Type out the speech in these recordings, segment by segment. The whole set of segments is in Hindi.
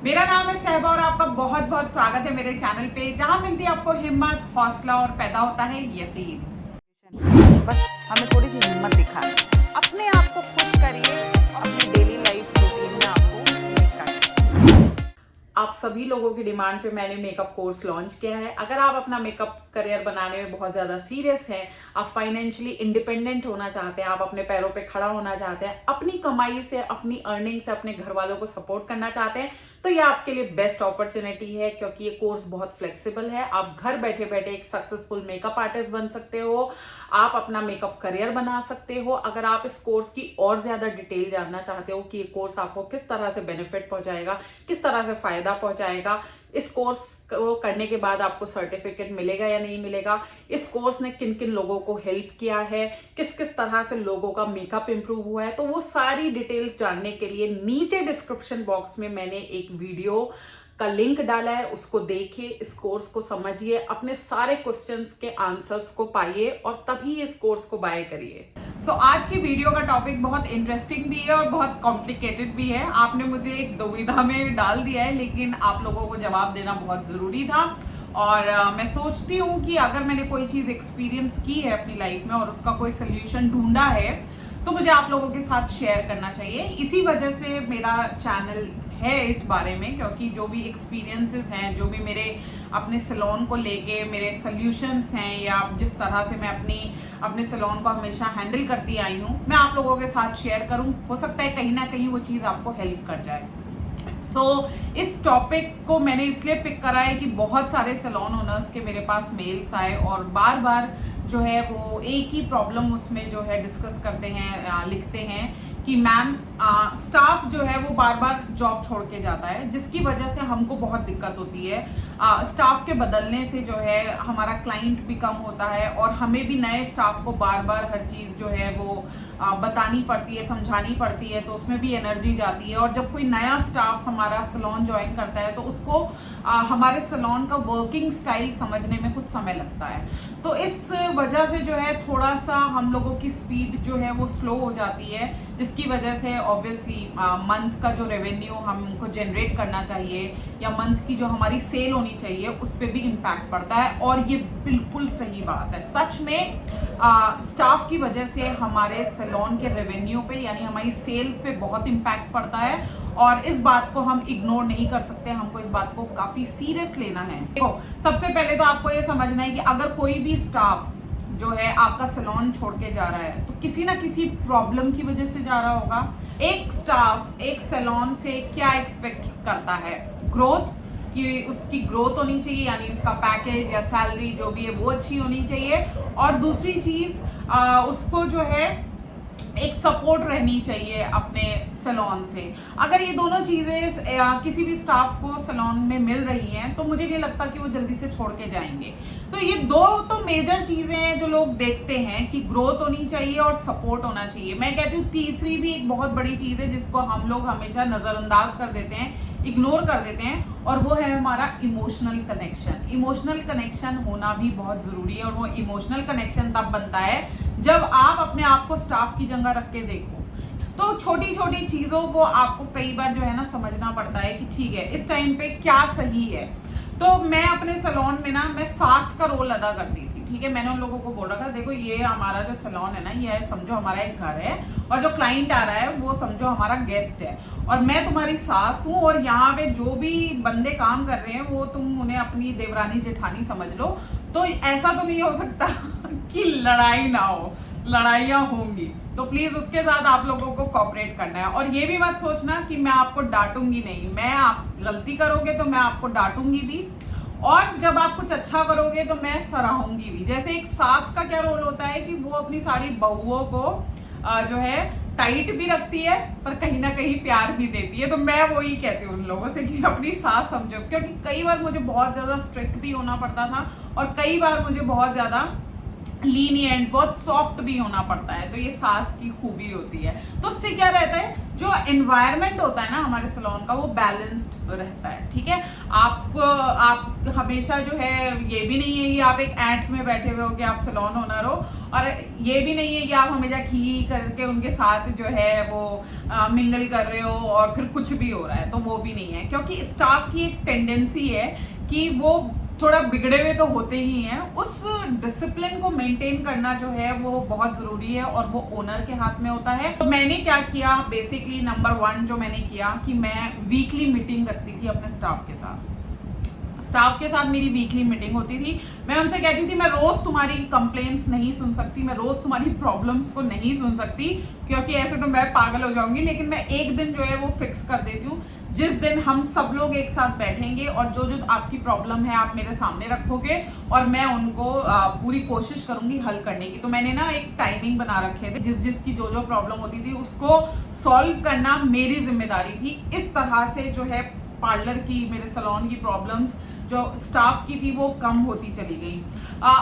मेरा नाम है सहबा और आपका बहुत बहुत स्वागत है मेरे चैनल पे, जहां मिलती है आपको हिम्मत, हौसला और पैदा होता है यकीन। बस हमें थोड़ी सी हिम्मत दिखाएं, अपने आप को खुश करिए, अपनी डेली लाइफ रूटीन में आपको निकालिए। आप सभी लोगों की डिमांड पे मैंने मेकअप कोर्स लॉन्च किया है। अगर आप अपना मेकअप करियर बनाने में बहुत ज़्यादा सीरियस हैं, आप फाइनेंशियली इंडिपेंडेंट होना चाहते हैं, आप अपने पैरों पे खड़ा होना चाहते हैं, अपनी कमाई से, अपनी अर्निंग से अपने घर वालों को सपोर्ट करना चाहते हैं, तो ये आपके लिए बेस्ट अपॉर्चुनिटी है, क्योंकि ये कोर्स बहुत फ्लेक्सिबल है। आप घर बैठे बैठे एक सक्सेसफुल मेकअप आर्टिस्ट बन सकते हो, आप अपना मेकअप करियर बना सकते हो। अगर आप इस कोर्स की और ज़्यादा डिटेल जानना चाहते हो कि ये कोर्स आपको किस तरह से बेनिफिट पहुंचाएगा, किस तरह से फायदा पहुंचाएगा, इस कोर्स को करने के बाद आपको सर्टिफिकेट मिलेगा या नहीं मिलेगा, इस कोर्स ने किन किन लोगों को हेल्प किया है, किस किस तरह से लोगों का मेकअप इंप्रूव हुआ है, तो वो सारी डिटेल्स जानने के लिए नीचे डिस्क्रिप्शन बॉक्स में मैंने एक वीडियो का लिंक डाला है, उसको देखिए, इस कोर्स को समझिए, अपने सारे क्वेश्चंस के आंसर्स को पाइए और तभी इस कोर्स को बाय करिए। आज की वीडियो का टॉपिक बहुत इंटरेस्टिंग भी है और बहुत कॉम्प्लिकेटेड भी है। आपने मुझे एक दुविधा में डाल दिया है, लेकिन आप लोगों को जवाब देना बहुत जरूरी था। और मैं सोचती हूँ कि अगर मैंने कोई चीज एक्सपीरियंस की है अपनी लाइफ में और उसका कोई सोल्यूशन ढूंढा है, तो मुझे आप लोगों के साथ शेयर करना चाहिए। इसी वजह से मेरा चैनल है इस बारे में, क्योंकि जो भी एक्सपीरियंसेस हैं, जो भी मेरे अपने सैलून को लेके मेरे सॉल्यूशंस हैं, या जिस तरह से मैं अपने सैलून को हमेशा हैंडल करती आई हूँ, मैं आप लोगों के साथ शेयर करूँ। हो सकता है कहीं ना कहीं वो चीज़ आपको हेल्प कर जाए। इस टॉपिक को मैंने इसलिए पिक करा है कि बहुत सारे सैलून ओनर्स के मेरे पास मेल्स आए और बार बार जो है वो एक ही प्रॉब्लम उसमें जो है डिस्कस करते हैं, लिखते हैं कि मैम स्टाफ जो है वो बार बार जॉब छोड़ के जाता है, जिसकी वजह से हमको बहुत दिक्कत होती है। स्टाफ के बदलने से जो है हमारा क्लाइंट भी कम होता है और हमें भी नए स्टाफ को बार बार हर चीज़ जो है वो बतानी पड़ती है, समझानी पड़ती है, तो उसमें भी एनर्जी जाती है। और जब कोई नया स्टाफ हमारा सैलून ज्वाइन करता है तो उसको हमारे सैलून का वर्किंग स्टाइल समझने में कुछ समय लगता है। तो इस वजह से जो है थोड़ा सा हम लोगों की स्पीड जो है वो स्लो हो जाती है, जिसकी वजह से ऑब्वियसली मंथ का जो रेवेन्यू हमको जनरेट करना चाहिए या मंथ की जो हमारी सेल होनी चाहिए उस पर भी इम्पैक्ट पड़ता है। और ये बिल्कुल सही बात है, सच में स्टाफ की वजह से हमारे सैलून के रेवेन्यू पे यानी हमारी सेल्स पे बहुत इम्पैक्ट पड़ता है और इस बात को हम इग्नोर नहीं कर सकते, हमको इस बात को काफी सीरियस लेना है। देखो, सबसे पहले तो आपको ये समझना है कि अगर कोई भी स्टाफ जो है आपका सैलून छोड़ के जा रहा है तो किसी ना किसी प्रॉब्लम की वजह से जा रहा होगा। एक स्टाफ एक सैलून से क्या एक्सपेक्ट करता है? ग्रोथ, कि उसकी ग्रोथ होनी चाहिए, यानी उसका पैकेज या सैलरी जो भी है वो अच्छी होनी चाहिए। और दूसरी चीज उसको जो है एक सपोर्ट रहनी चाहिए अपने सैलून से। अगर ये दोनों चीजें किसी भी स्टाफ को सैलून में मिल रही हैं तो मुझे नहीं लगता कि वो जल्दी से छोड़ के जाएंगे। तो ये दो तो मेजर चीजें हैं जो लोग देखते हैं कि ग्रोथ होनी चाहिए और सपोर्ट होना चाहिए। मैं कहती हूँ तीसरी भी एक बहुत बड़ी चीज है जिसको हम लोग हमेशा नजरअंदाज कर देते हैं, इग्नोर कर देते हैं, और वो है हमारा इमोशनल कनेक्शन। इमोशनल कनेक्शन होना भी बहुत जरूरी है और वो इमोशनल कनेक्शन तब बनता है जब आप अपने आप को स्टाफ की जगह रख के देखो। तो छोटी छोटी चीजों को आपको कई बार जो है ना समझना पड़ता है कि ठीक है इस टाइम पे क्या सही है। तो मैं अपने सैलून में ना मैं सास का रोल अदा करती थी, ठीक है। मैंने उन लोगों को बोला था, देखो ये हमारा जो सैलून है ना, ये समझो हमारा एक घर है और जो क्लाइंट आ रहा है वो समझो हमारा गेस्ट है, और मैं तुम्हारी सास हूँ, और यहाँ पे जो भी बंदे काम कर रहे हैं वो तुम उन्हें अपनी देवरानी जेठानी समझ लो। तो ऐसा तो नहीं हो सकता कि लड़ाई ना हो, लड़ाइयाँ होंगी, तो प्लीज उसके साथ आप लोगों को कोऑपरेट करना है। और ये भी मत सोचना कि मैं आपको डांटूंगी नहीं, मैं आप गलती करोगे तो मैं आपको डांटूंगी भी, और जब आप कुछ अच्छा करोगे तो मैं सराहूंगी भी। जैसे एक सास का क्या रोल होता है कि वो अपनी सारी बहुओं को जो है टाइट भी रखती है पर कहीं ना कहीं प्यार भी देती है। तो मैं वही कहती हूँ उन लोगों से कि अपनी सास समझो, क्योंकि कई बार मुझे बहुत ज्यादा स्ट्रिक्ट भी होना पड़ता था और कई बार मुझे बहुत ज्यादा लीनियंट, बहुत सॉफ्ट भी होना पड़ता है। तो ये सास की खूबी होती है। तो उससे क्या रहता है, जो एनवायरनमेंट होता है ना हमारे सैलून का, वो बैलेंस्ड रहता है। ठीक है, आप हमेशा जो है, ये भी नहीं है कि आप एक ऐंठ में बैठे हुए हो कि आप सैलून ओनर हो, और ये भी नहीं है कि आप हमेशा खी करके उनके साथ जो है वो मिंगल कर रहे हो और फिर कुछ भी हो रहा है। तो वो भी नहीं है, क्योंकि स्टाफ की एक टेंडेंसी है कि वो थोड़ा बिगड़े हुए तो होते ही हैं। उस डिसिप्लिन को मेंटेन करना जो है वो बहुत जरूरी है, और वो ओनर के हाथ में होता है। तो मैंने क्या किया, बेसिकली नंबर 1 जो मैंने किया कि मैं वीकली मीटिंग रखती थी अपने स्टाफ के साथ। स्टाफ के साथ मेरी वीकली मीटिंग होती थी। मैं उनसे कहती थी, मैं रोज तुम्हारी कंप्लेंट्स नहीं सुन सकती, मैं रोज तुम्हारी प्रॉब्लम्स को नहीं सुन सकती, क्योंकि ऐसे तो मैं पागल हो जाऊंगी। लेकिन मैं एक दिन जो है वो फिक्स कर देती हूँ, जिस दिन हम सब लोग एक साथ बैठेंगे और जो जो आपकी प्रॉब्लम है आप मेरे सामने रखोगे, और मैं उनको पूरी कोशिश करूंगी हल करने की। तो मैंने ना एक टाइमिंग बना रखे थे, जिसकी जो जो प्रॉब्लम होती थी उसको सॉल्व करना मेरी जिम्मेदारी थी। इस तरह से जो है पार्लर की, मेरे सैलून की प्रॉब्लम्स जो स्टाफ की थी वो कम होती चली गई।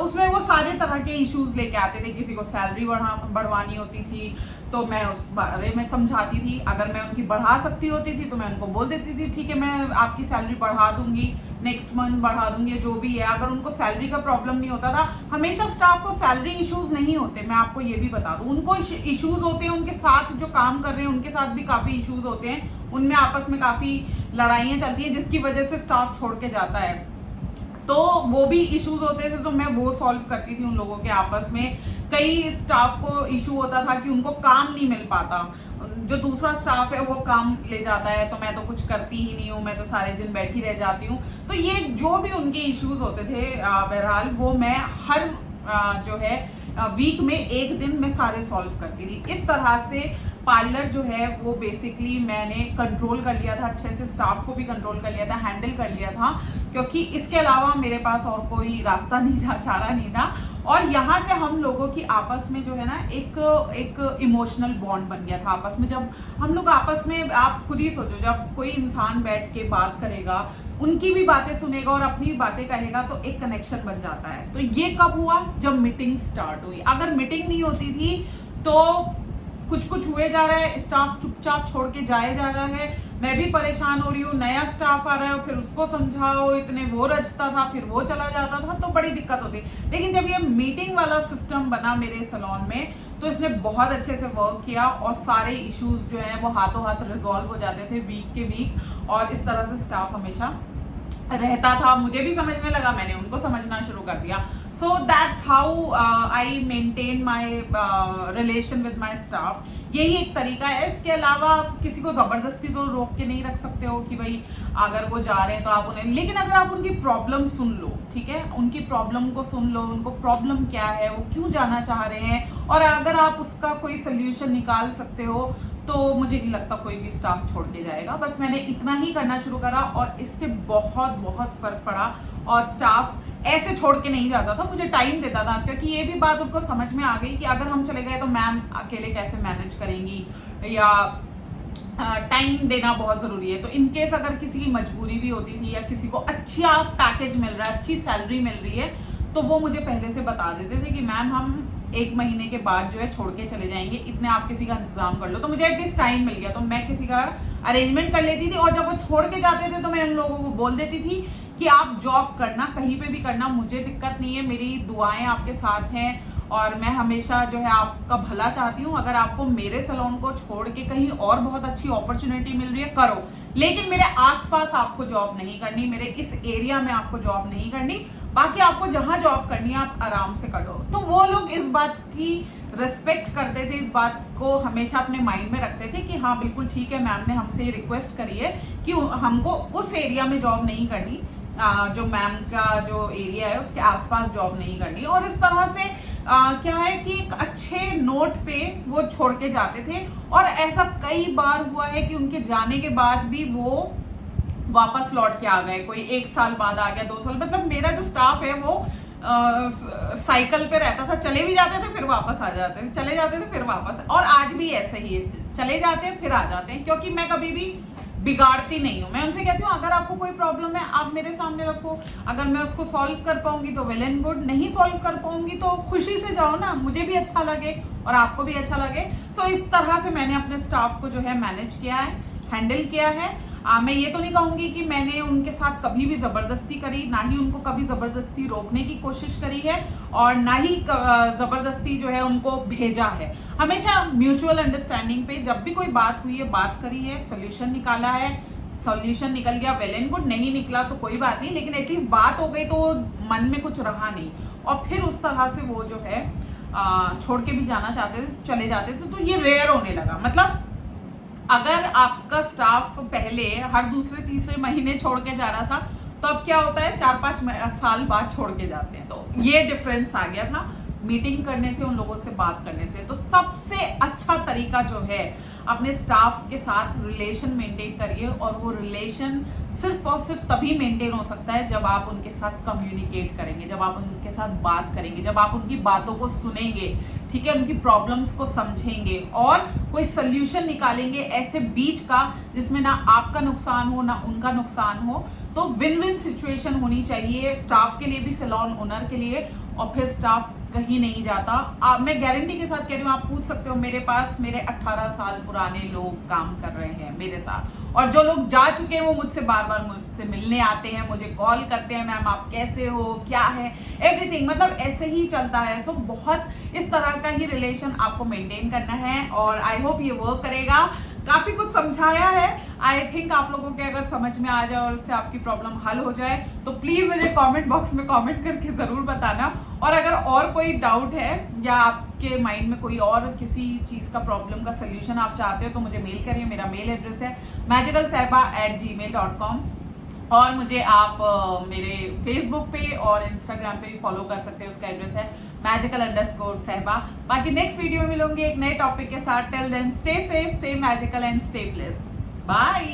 उसमें वो सारे तरह के इश्यूज लेके आते थे। किसी को सैलरी बढ़वानी होती थी तो मैं उस बारे में समझाती थी। अगर मैं उनकी बढ़ा सकती होती थी तो मैं उनको बोल देती थी, ठीक है मैं आपकी सैलरी बढ़ा दूंगी, नेक्स्ट मंथ बढ़ा दूंगी, जो भी है। अगर उनको सैलरी का प्रॉब्लम नहीं होता था, हमेशा स्टाफ को सैलरी इश्यूज नहीं होते, मैं आपको ये भी बता दूं। उनको इश्यूज होते हैं, उनके साथ जो काम कर रहे हैं उनके साथ भी काफी इश्यूज होते हैं, उनमें आपस में काफी लड़ाइयाँ चलती हैं, जिसकी वजह से स्टाफ छोड़ के जाता है। तो वो भी इश्यूज होते थे, तो मैं वो सॉल्व करती थी उन लोगों के आपस में। कई स्टाफ को इशू होता था कि उनको काम नहीं मिल पाता, जो दूसरा स्टाफ है वो काम ले जाता है, तो मैं तो कुछ करती ही नहीं हूँ, मैं तो सारे दिन बैठी रह जाती हूँ। तो ये जो भी उनके इश्यूज होते थे, बहरहाल वो मैं हर जो है वीक में एक दिन में सारे सॉल्व करती थी। इस तरह से पार्लर जो है वो बेसिकली मैंने कंट्रोल कर लिया था, अच्छे से स्टाफ को भी कंट्रोल कर लिया था, हैंडल कर लिया था, क्योंकि इसके अलावा मेरे पास और कोई रास्ता नहीं था, चारा नहीं था। और यहाँ से हम लोगों की आपस में जो है ना एक इमोशनल बॉन्ड बन गया था आपस में। जब हम लोग आपस में, आप खुद ही सोचो, जब कोई इंसान बैठ के बात करेगा, उनकी भी बातें सुनेगा और अपनी बातें कहेगा, तो एक कनेक्शन बन जाता है। तो ये कब हुआ, जब मीटिंग स्टार्ट हुई। अगर मीटिंग नहीं होती थी तो कुछ हुए जा रहा है, स्टाफ चुपचाप छोड़ के जाए जा रहा है, मैं भी परेशान हो रही हूँ, नया स्टाफ आ रहा है, फिर उसको समझाओ, इतने वो रचता था, फिर वो चला जाता था, तो बड़ी दिक्कत होती। लेकिन जब ये मीटिंग वाला सिस्टम बना मेरे सैलून में, तो इसने बहुत अच्छे से वर्क किया, और सारे इश्यूज जो हैं वो हाथों हाथ रिजॉल्व हो जाते थे वीक के वीक। और इस तरह से स्टाफ हमेशा रहता था, मुझे भी समझने लगा, मैंने उनको समझना शुरू कर दिया। So that's how I maintain my relation with my staff. यही एक तरीका है। इसके अलावा किसी को जबरदस्ती तो रोक के नहीं रख सकते हो कि भाई अगर वो जा रहे हैं तो आप उन्हें, लेकिन अगर आप उनकी प्रॉब्लम सुन लो, ठीक है, उनकी प्रॉब्लम को सुन लो, उनको प्रॉब्लम क्या है, वो क्यों जाना चाह रहे हैं, और अगर आप उसका कोई सोल्यूशन निकाल सकते हो, तो मुझे नहीं लगता कोई भी स्टाफ छोड़ के जाएगा। बस मैंने इतना ही करना शुरू करा और इससे बहुत बहुत फर्क पड़ा, और स्टाफ ऐसे छोड़ के नहीं जाता था, मुझे टाइम देता था, क्योंकि ये भी बात उनको समझ में आ गई कि अगर हम चले गए तो मैम अकेले कैसे मैनेज करेंगी, या टाइम देना बहुत जरूरी है। तो इनकेस अगर किसी की मजबूरी भी होती थी, या किसी को अच्छा पैकेज मिल रहा है, अच्छी सैलरी मिल रही है, तो वो मुझे पहले से बता देते थे कि मैम हम 1 महीने के बाद जो है छोड़ के चले जाएंगे, इतने आप किसी का इंतजाम कर लो। तो मुझे एटलीस्ट टाइम मिल गया, तो मैं किसी का अरेंजमेंट कर लेती थी। और जब वो छोड़ के जाते थे तो मैं उन लोगों को बोल देती थी कि आप जॉब करना, कहीं पे भी करना, मुझे दिक्कत नहीं है, मेरी दुआएं आपके साथ हैं, और मैं हमेशा जो है आपका भला चाहती हूँ। अगर आपको मेरे सैलून को छोड़ के कहीं और बहुत अच्छी अपॉर्चुनिटी मिल रही है, करो, लेकिन मेरे आसपास आपको जॉब नहीं करनी, मेरे इस एरिया में आपको जॉब नहीं करनी, बाकी आपको जहां जॉब करनी है आप आराम से करो। तो वो लोग इस बात की रिस्पेक्ट करते थे, इस बात को हमेशा अपने माइंड में रखते थे कि हाँ बिल्कुल ठीक है, मैम ने हमसे रिक्वेस्ट करी है कि हमको उस एरिया में जॉब नहीं करनी, जो मैम का जो एरिया है उसके आसपास जॉब नहीं करनी। और इस तरह से क्या है कि एक अच्छे नोट पे वो छोड़ के जाते थे। और ऐसा कई बार हुआ है कि उनके जाने के बाद भी वो वापस लौट के आ गए, कोई 1 साल बाद आ गया, 2 साल, मतलब मेरा जो स्टाफ है वो साइकिल पे रहता था, चले भी जाते थे फिर वापस आ जाते थे, चले जाते थे फिर वापस। और आज भी ऐसा ही है, चले जाते हैं फिर आ जाते हैं, क्योंकि मैं कभी भी बिगाड़ती नहीं हूँ। मैं उनसे कहती हूँ अगर आपको कोई प्रॉब्लम है आप मेरे सामने रखो, अगर मैं उसको सॉल्व कर पाऊंगी तो वेल एंड गुड, नहीं सॉल्व कर पाऊंगी तो खुशी से जाओ ना, मुझे भी अच्छा लगे और आपको भी अच्छा लगे। सो इस तरह से मैंने अपने स्टाफ को जो है मैनेज किया है, हैंडल किया है। मैं ये तो नहीं कहूंगी कि मैंने उनके साथ कभी भी जबरदस्ती करी, ना ही उनको कभी जबरदस्ती रोकने की कोशिश करी है और ना ही जबरदस्ती जो है उनको भेजा है। हमेशा म्यूचुअल अंडरस्टैंडिंग पे जब भी कोई बात हुई है, बात करी है, सोल्यूशन निकाला है, सोल्यूशन निकल गया वेल एंड गुड, नहीं निकला तो कोई बात नहीं, लेकिन एटलीस्ट बात हो गई तो मन में कुछ रहा नहीं। और फिर उस तरह से वो जो है छोड़ के भी जाना चाहते थे, चले जाते थे, तो ये रेयर होने लगा। मतलब अगर आपका स्टाफ पहले हर दूसरे तीसरे महीने छोड़ के जा रहा था, तो अब क्या होता है 4-5 साल बाद छोड़ के जाते हैं। तो ये डिफरेंस आ गया था मीटिंग करने से, उन लोगों से बात करने से। तो सबसे अच्छा तरीका जो है अपने स्टाफ के साथ रिलेशन मेंटेन करिए, और वो रिलेशन सिर्फ और सिर्फ तभी मेंटेन हो सकता है जब आप उनके साथ कम्युनिकेट करेंगे, जब आप उनके साथ बात करेंगे, जब आप उनकी बातों को सुनेंगे, ठीक है, उनकी प्रॉब्लम्स को समझेंगे और कोई सोल्यूशन निकालेंगे ऐसे बीच का जिसमें ना आपका नुकसान हो ना उनका नुकसान हो। तो विन विन सिचुएशन होनी चाहिए स्टाफ के लिए भी, सैलून ओनर के लिए, और फिर स्टाफ कहीं नहीं जाता। मैं गारंटी के साथ कह रही हूँ, आप पूछ सकते हो, मेरे पास मेरे 18 साल पुराने लोग काम कर रहे हैं मेरे साथ, और जो लोग जा चुके हैं वो मुझसे बार बार मुझसे मिलने आते हैं, मुझे कॉल करते हैं, मैम आप कैसे हो, क्या है, एवरीथिंग, मतलब ऐसे ही चलता है। सो बहुत इस तरह का ही रिलेशन आपको मेंटेन करना है, और आई होप ये वर्क करेगा। काफी कुछ समझाया है, आई थिंक आप लोगों के अगर समझ में आ जाए और उससे आपकी प्रॉब्लम हल हो जाए तो प्लीज मुझे कमेंट बॉक्स में कमेंट करके जरूर बताना। और अगर और कोई डाउट है या आपके माइंड में कोई और किसी चीज का प्रॉब्लम का सोल्यूशन आप चाहते हो तो मुझे मेल करिए। मेरा मेल एड्रेस है magicalsaiba@gmail.com, और मुझे आप मेरे फेसबुक पे और इंस्टाग्राम पे भी फॉलो कर सकते हैं, उसका एड्रेस है magical_saiba। बाकी नेक्स्ट वीडियो में मिलूंगी एक नए टॉपिक के साथ। Till then stay safe, stay magical and stay blessed. Bye.